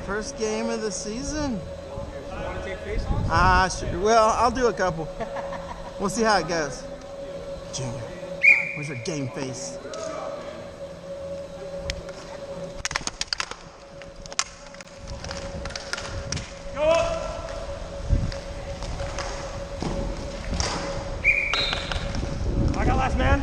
First game of the season. You want to take face-offs? Sure. Well, I'll do a couple. We'll see how it goes. Junior, where's your game face? Go up! I got last man.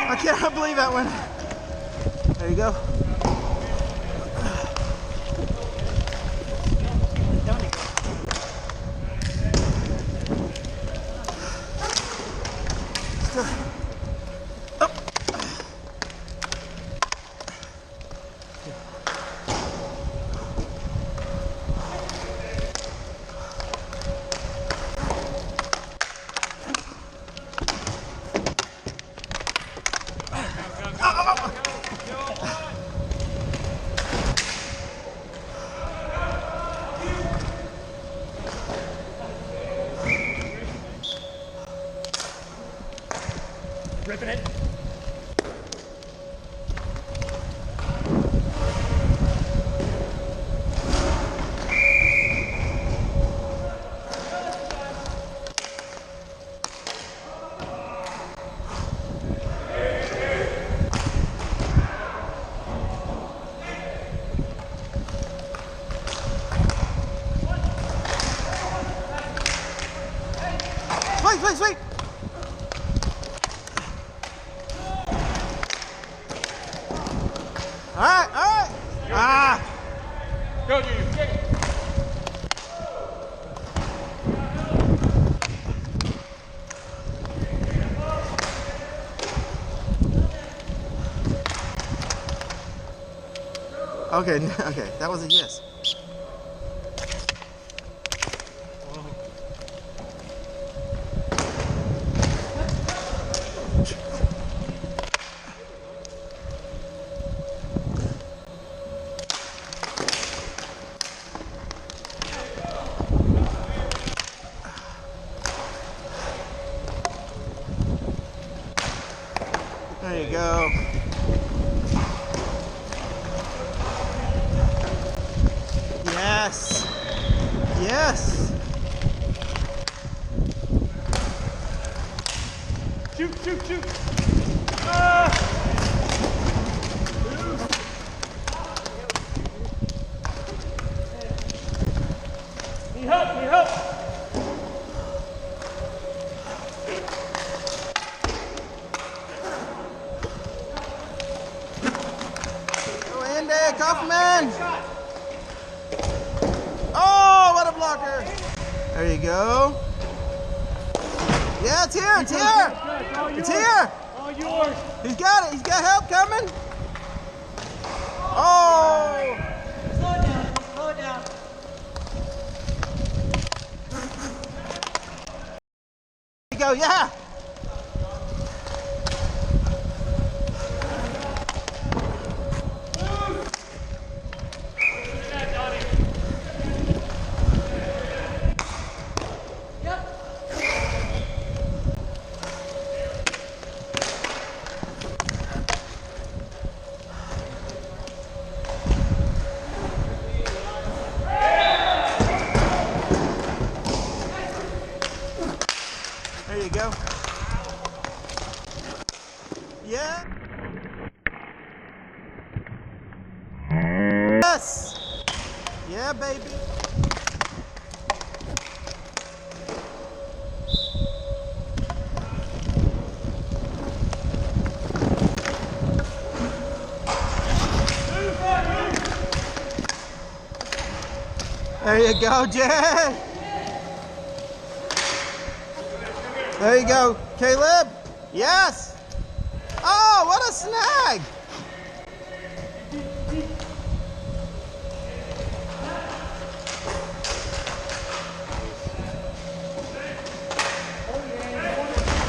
I can't believe that one. There you go. Ripping it. Wait. All right. Go, Junior. Okay, that was a yes. There you go. Yes. Shoot. Need help. Go Andy, Kaufman. Oh, what a blocker. There you go. Yeah, it's here. It's here. All yours. He's got it. He's got help coming. Oh. Slow it down. There you go. Yeah. There you go. Yeah. Yes. Yeah, baby. There you go, Jed. There you go, Caleb. Yes. Oh, what a snag.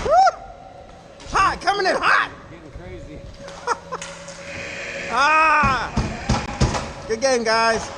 Woo! Hot, coming in hot. Getting crazy. Ah. Good game, guys.